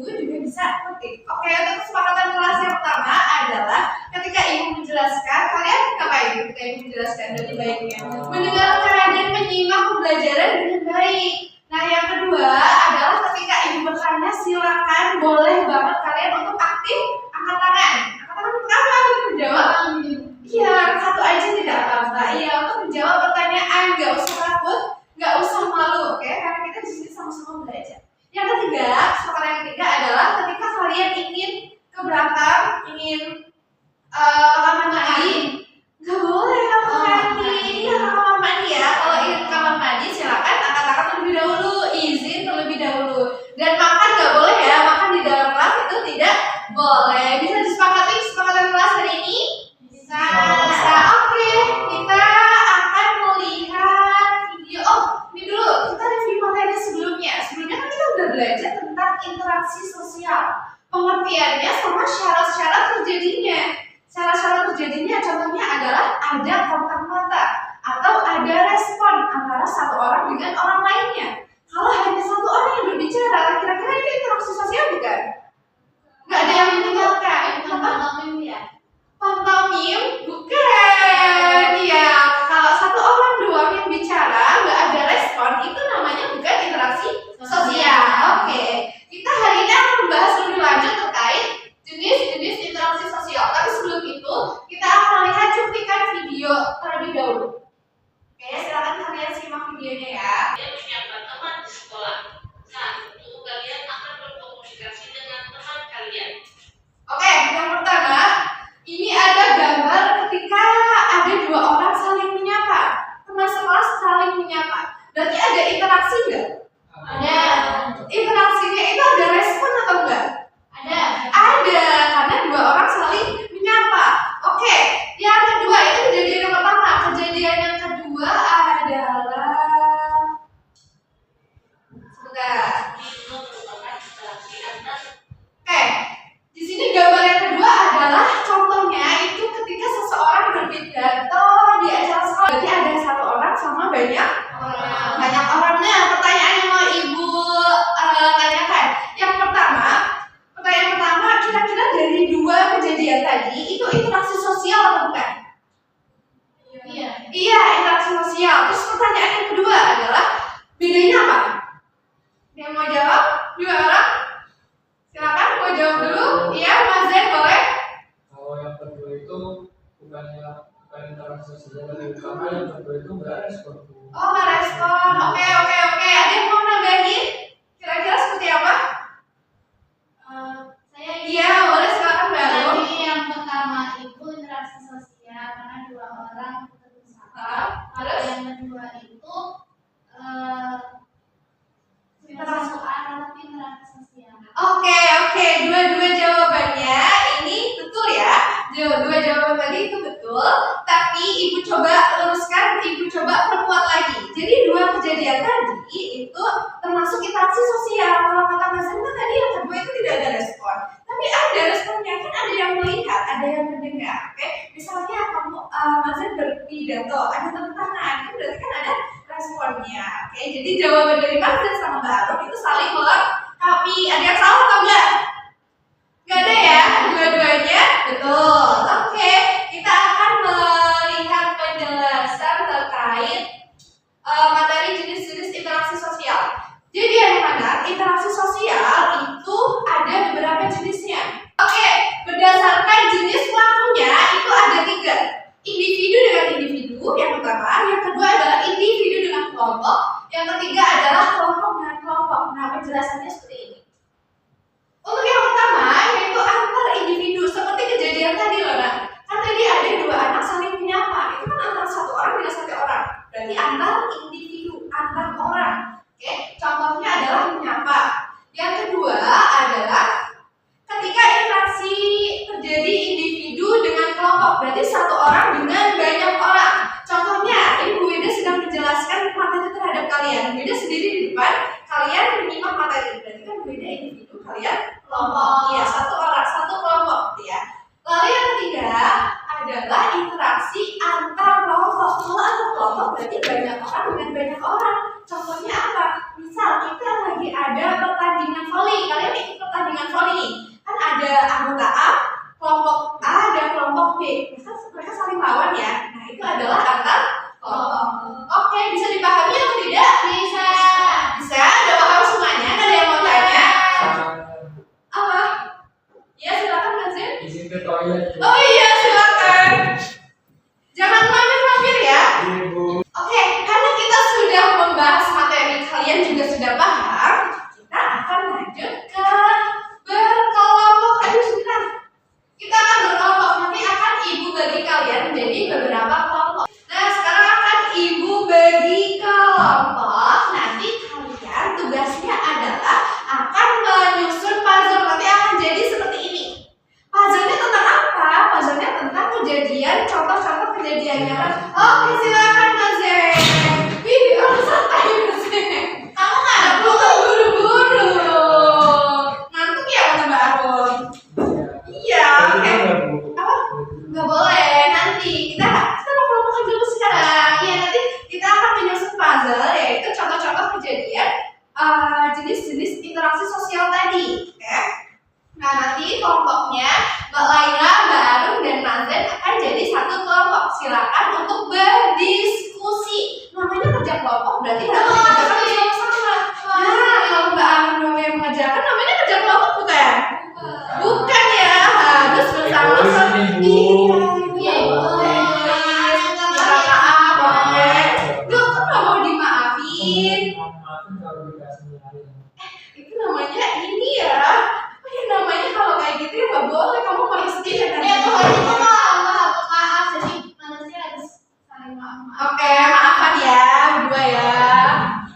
ibu juga bisa ketik. Oke, untuk kesepakatan kelas yang pertama adalah ketika ibu menjelaskan, kalian ngapain ketika ibu menjelaskan lebih baiknya? Mendengarkan dan menyimak pembelajaran dengan baik. Nah, yang kedua adalah ketika ibu bertanya, silakan boleh banget kalian untuk aktif angkat tangan. Angkat tangan untuk apa? Untuk menjawab. Iya, satu aja tidak apa-apa. Iya, untuk menjawab pertanyaan, nggak usah takut, nggak usah malu, oke? Karena kita di sini sama-sama belajar. Yang ketiga, kesepakatan yang ketiga adalah ketika kalian ingin ke belakang, ingin kamar mandi, nggak boleh kamar mandi. Iya, kamar mandi ya. Kalau ingin kamar mandi, silakan angkat tangan terlebih dahulu, izin terlebih dahulu. Dan makan nggak boleh ya, makan di dalam kelas itu tidak boleh. Bisa disepakati kesepakatan kelas hari ini? Bisa. Oke, kita akan melihat video. Oh, ini dulu kita review materi sebelumnya. Sebelumnya kan kita udah belajar tentang interaksi sosial, pengertiannya sama syarat-syarat terjadinya. Syarat-syarat terjadinya contohnya adalah ada kontak mata atau ada respon antara satu orang dengan orang lainnya. Kalau hanya satu orang yang berbicara, kira-kira itu interaksi sosial bukan? Nggak ada yang mendengarkan. Pantomim bukan. Ya, kalau satu orang doang yang bicara nggak ada respon, itu namanya bukan interaksi sosial. Oke, kita hari ini akan membahas lebih lanjut terkait jenis-jenis interaksi sosial. Tapi sebelum itu kita akan lihat cuplikan video terlebih dahulu. Oke, silakan kalian simak videonya ya. Kalian menyapa teman di sekolah. Satu, kalian akan berkomunikasi dengan teman kalian. Oke, yang pertama, ini ada gambar ketika ada dua orang saling menyapa. Teman sekelas saling menyapa. Berarti ada interaksi nggak? Ada. Interaksinya itu ada respon atau enggak? Ada. Ada, karena dua orang saling menyapa. Oke, yang kedua itu kejadian yang pertama. Kejadian yang kedua adalah sebentar. Oke, di sini gambar yang kedua adalah contohnya itu ketika seseorang berpidato di acara sekolah. Berarti ada satu orang sama banyak orang. Banyak orangnya. Pertanyaan yang mau ibu tanyakan. Yang pertama, pertanyaan pertama, kira-kira dari dua kejadian tadi itu interaksi sosial atau bukan? Iya, interaksi sosial. Terus pertanyaan yang kedua adalah bedanya apa? Yang mau jawab? Dua orang? Silakan, mau jawab dulu. Iya, Mas Zen boleh? Kalau yang kedua itu bukan interaksi sosial, karena yang kedua itu nggak respon. Oh, nggak respon. Oke. Ada yang mau nambahin? Kira-kira seperti apa? Iya, boleh silakan baru. Tadi yang pertama itu interaksi sosial karena dua orang ketemu sama. Terus? Yang kedua itu perasaan atau interaksi sosial. Oke, dua-dua jawabannya ini betul ya. Dua jawaban tadi itu betul, tapi ibu coba luruskan, ibu coba perkuat lagi. Jadi dua kejadian tadi itu termasuk interaksi sosial. Kalau kata Mas Zen tadi yang kedua itu tidak ada respon, tapi ada responnya, kan ada yang melihat, ada yang mendengar. Oke, misalnya kamu Mas Zen berpidato, ada tepuk tangan, itu berarti kan ada responnya. Oke, jadi jawaban dari Mas Zen sama Mbak Arum itu saling melengkapi. Ada yang salah atau enggak? Enggak ada ya, dua-duanya betul. Oke, kita akan melihat penjelasan terkait materi jenis-jenis interaksi sosial. Jadi anak-anak, interaksi sosial itu ada beberapa jenisnya. Oke, berdasarkan jenis pelakunya itu ada tiga. Individu dengan individu yang pertama, yang kedua adalah individu dengan kelompok, yang ketiga adalah kelompok dengan kelompok. Nah, penjelasannya seperti ini. Untuk yang pertama yaitu antar individu, seperti kejadian tadi loh nak. Kan tadi ada dua anak saling menyapa, itu kan antara satu orang dengan satu orang. Berarti antar individu, antar orang. Oke, contohnya adalah menyapa. Yang kedua adalah ketika interaksi terjadi individu dengan kelompok, berarti satu orang dengan banyak orang. Contohnya, ini Bu Wida sedang menjelaskan materi terhadap kalian. Bu Wida sendiri di depan, kalian menyimak materi. Berarti kan Bu Wida individu, kalian kelompok. Iya, satu orang, satu kelompok, ya. Lalu yang ketiga adalah interaksi antar kelompok. Kalau antar kelompok berarti banyak orang dengan banyak orang. Contohnya apa? Misal kita lagi ada pertandingan voli. Kalian ikut pertandingan B. Mereka saling lawan ya. Nah, itu adalah antar kelompok. Oke, bisa dipahami atau tidak? Bisa. Bisa, udah paham semuanya? Ada yang mau tanya? Apa? Ya, silakan Mas Zin. Izin ke toilet. Oh iya, silakan. Jangan mampir-mampir ya. Ibu. Oke, karena kita sudah membahas materi, kalian juga sudah paham, kita akan lanjut ke berkelompok. Aduh, sebentar. Kita akan berkelompok, nanti akan ibu bagi kalian menjadi beberapa kelompok. Nah, sekarang akan ibu bagi kelompok. Nanti kalian tugasnya adalah akan menyusun puzzle. Nanti akan jadi seperti ini. Puzzle-nya tentang apa? Puzzle-nya tentang kejadian, contoh-contoh kejadiannya. Oke, silakan Mas Zen. Wih, orang santai Mas Zen. Kamu nggak buru-buru. Ngantuk ya Mas Mbak Arun? Iya, oke. Apa? Nggak boleh. Nanti kita kelompok dulu sekarang. Iya, nanti kita akan menyusun puzzle, yaitu contoh-contoh kejadian jenis-jenis interaksi sosial tadi. Oke? Nah, nanti kelompoknya Mbak Laila, Mbak Arun, dan Mas Zen akan jadi satu kelompok. Silakan untuk berdiskusi. Namanya kerja kelompok berarti harus dikerjakan bersama-sama. Nah, kalau Mbak Arun namanya mengerjakan, namanya kerja kelompok bukan? Bukan ya, harus bersama-sama. Iya, boleh. Maaf, oke. Loh, kok nggak mau dimaafin? Maafin kalau dikasih nyari. Itu namanya ini ya. Apa ya namanya kalau kayak gitu ya nggak boleh. Kamu pasti ya kan? Ya, Tuhan itu maaf. Jadi manusia harus saling maaf. Oke, maafan ya, berdua ya.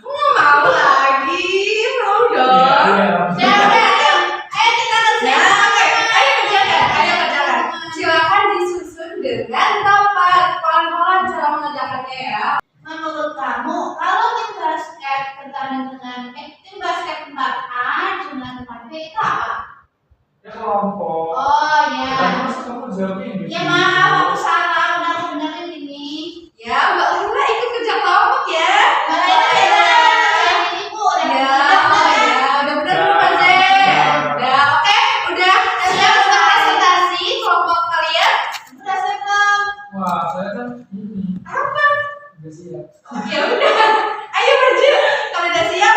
Nggak mau lagi, mau dong. Iya. Ayo kita kerjakan. Ayo kerjakan. Silakan disusun dengan tepat. Pelan-pelan cara mengerjakannya ya. Menurut kamu, kalau tim basket bertanding dengan tim basket tempat A dengan tempat B itu apa? Ya kelompok. Oh ya. Masa kamu jawabnya yang Ya maaf, aku salah. Udah aku benerin ini. Ya, Mbak Lila ikut kerja kelompok ya. Ini Bu, udah Ya, bener. udah bener belum Mas Zen? Udah, oke, udah siap untuk presentasi kelompok kalian? Udah siap belum? Wah, saya kan ini. Apa? Udah siap. Ya udah, ayo maju. Kalau udah siap.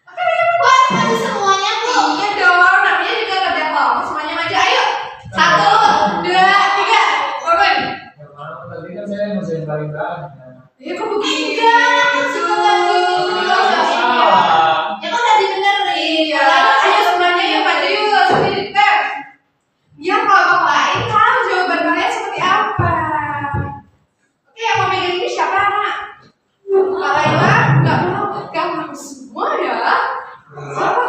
Oke, Buat maju semuanya Bu. iya dong, namanya juga kerja kelompok. Semuanya maju, ayo. 1, 2, 3, turun. Ya maaf, tadi kan saya ngerjain baling-baling ya. Ya kok begitu? Salah. Ya kan udah dibenerin. Iya, ayo semuanya yuk maju yuk, sendiri deh. Biar kelompok lain tahu jawaban kalian seperti apa. Oke, yang mau megang ini siapa nak? Mbak Laila, nggak mau, gampang semua ya. Siapa?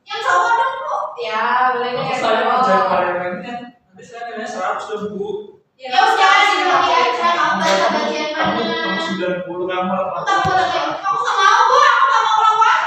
Yang cowok dong Bu. Ya, boleh deh. Masa saya ngerjain baling-baling kan nanti saya nilainya 100 dong, Bu. Ya udah, dibagi aja. Kamu baca bagian Kamu mana? 90, kamu 80. Kamu nggak mau Bu, aku nggak mau kelompok.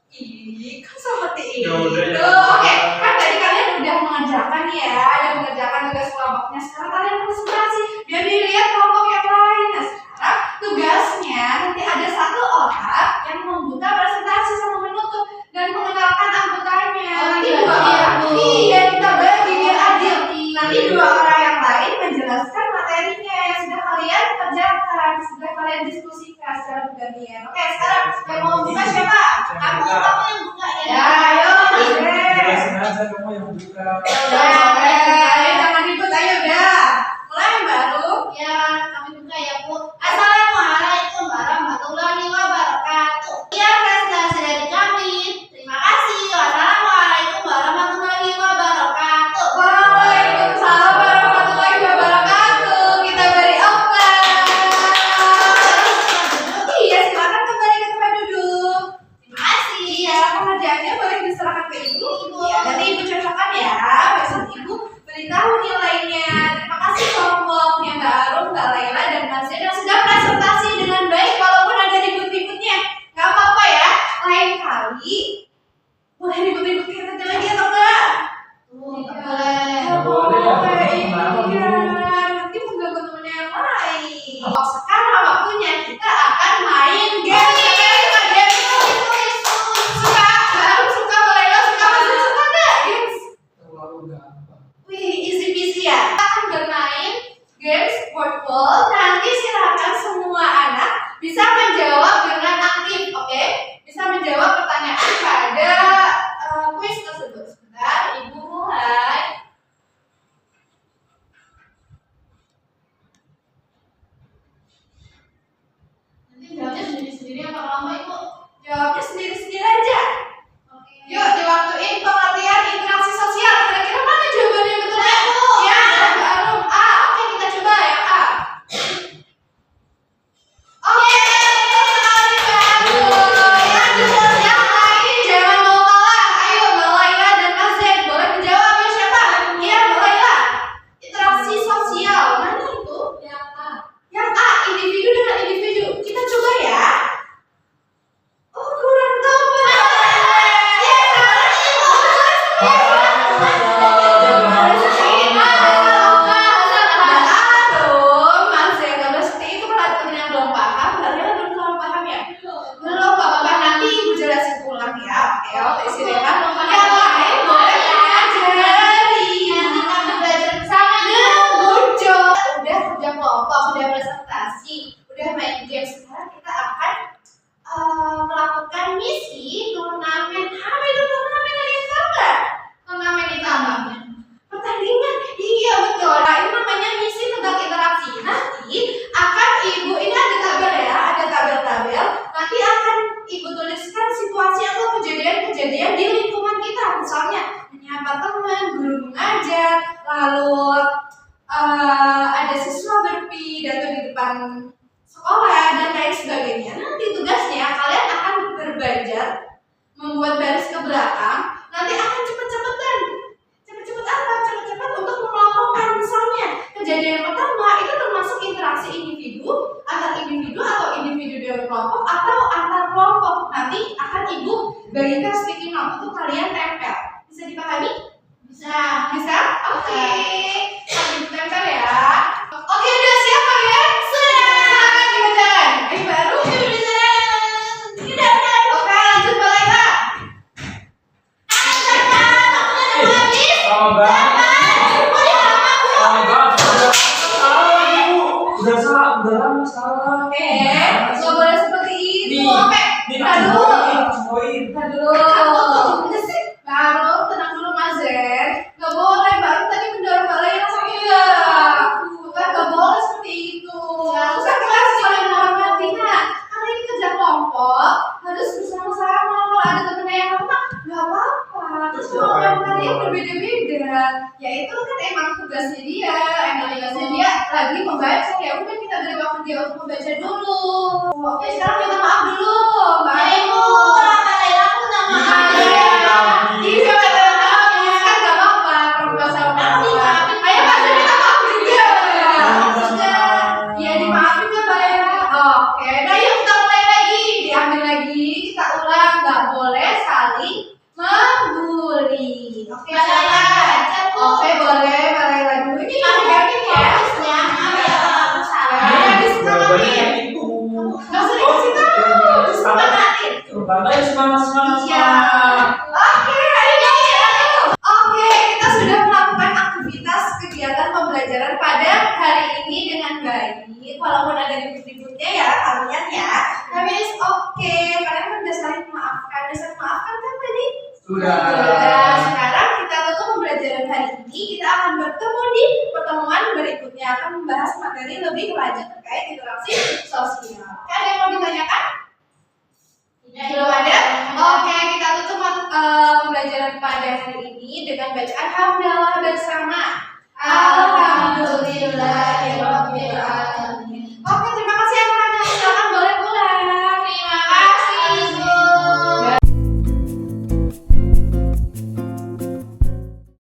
Ih, kan seperti Ya udah, itu. ya. Oke, kan tadi kalian udah mengerjakan ya, udah mengerjakan tugas kelompoknya. Sekarang kalian presentasi biar dilihat kelompok yang lain. Nah, sekarang tugasnya nanti ada satu orang yang membuka presentasi sama menutup dan mengenalkan anggotanya. Oh, Nanti iya, dua iya, orang. Bu. Iya, kita bagi biar adil. Nanti dua orang yang lain menjelaskan materinya yang sudah kalian kerjakan, sudah kalian diskusikan secara bergantian. Oke, sekarang yang mau buka siapa? Kamu yang buka ya. Ya, ayo, Mas Zen. Jelasin aja kamu yang buka. Ayo, jangan ribut, ayo udah. Mulai baru. Ya, kami buka ya Bu. Assalamualaikum warahmatullahi wabarakatuh. Ya, presentasi dari kami. Terima kasih. Wassalamualaikum warahmatullahi wabarakatuh. Waalaikumsalam warahmatullahi wabarakatuh. Kita beri applause. Iya, silakan kembali ke tempat duduk. Terima kasih. Iya, pengerjaannya boleh diserahkan ke ibu. Ya, nanti ibu cocokkan ya. Besok ibu beritahu nilainya. Terima kasih kelompoknya Mbak Arum, Mbak Laila, dan Mas Zen yang sudah presentasi dengan baik walaupun ada ribut-ributnya. Gak apa-apa ya. Lain kali boleh ribut-ribut kayak tadi lagi atau enggak? Tuh, nggak boleh. Nggak boleh ya, kenapa, Bu? Iya, nanti mengganggu temennya yang lain. Sekarang waktunya kita akan main game. Suka, baru suka, Mbak Laila suka, Mas Zen suka nggak games? Terlalu gampang. semangat ya. Oke, waktu istirahat yang lain boleh pelajari. Nanti kami belajar bersama Good job. Udah kerja kelompok, udah presentasi, udah main game. Sekarang kita akan melakukan misi turnamen. Apa itu turnamen lagi tahu nggak? Turnamen itu apa? Pertandingan. Iya betul. Nah, ini namanya misi tebak interaksi. Nanti akan ibu ini ada tabel ya, ada tabel-tabel. Nanti akan ibu tuliskan situasi atau kejadian-kejadian di lingkungan kita. Misalnya menyapa teman, guru mengajar, lalu ada siswa berpidato di depan sekolah dan lain sebagainya. Nanti tugasnya kalian akan berbelajar membuat baris ke belakang. Nanti akan cepet-cepetan. Cepet-cepet apa? Cepet-cepet untuk mengelompokkan. Misalnya kejadian pertama itu termasuk interaksi individu atau individu dengan kelompok atau antar kelompok. Nanti akan ibu bagikan sticky note untuk kalian tempel. Bisa dipahami? Bisa. Bisa? Oke. Sambil tempel ya. Oke, udah siap kalian? Sudah. Kita jalan. Ayo baru. Oke, lanjut balik Kak. Lama banget. Lama banget. Udah salah, udah lama salah. Nggak boleh seperti itu. Nih, Oke. nih Aduh. poin. Aduh. Baru tenang dulu Mas Zen. Nggak boleh, baru tadi mendorong balik rasanya. Bukan nggak boleh seperti itu. Terus kelas saling menghormati. Nah, karena ini kerja kelompok harus bersama-sama. Kalau ada temennya yang lemah, nggak apa-apa. Terus kemampuan kalian berbeda-beda. Ya itu kan emang tugasnya dia. Lagi membaca. Ya udah kita beri waktu dia untuk membaca dulu. Oke, sekarang minta maaf dulu. Mbak Ibu. Iya, kan nggak apa-apa. Kalau nggak salah maafin. Ayo Mas Zen minta maaf juga. Iya dimaafin ya Mbak ya. Oke, nah yuk kita mulai lagi. Diambil lagi, kita ulang. Nggak boleh saling membuli. Oke, silakan. Oke, boleh. Mbak dulu. Ini dipegang ya. Jawabannya itu. Nggak usah dikasih tahu. Semangatin. Jawabannya semangat. Iya. Oke, ayo. Oke, kita sudah melakukan aktivitas kegiatan pembelajaran pada hari ini dengan baik. Walaupun ada ribut-ributnya ya kalian ya. Tapi it's oke. Kalian kan udah saling memaafkan. Udah saling memaafkan kan tadi? Sudah. Sekarang kita tutup pembelajaran hari ini. Kita akan bertemu di pertemuan berikutnya. Akan membahas materi lebih lanjut terkait interaksi sosial. Oke, ada yang mau ditanyakan? Belum ada? Oke, kita tutup pembelajaran pada hari ini dengan bacaan hamdalah bersama. Alhamdulillah.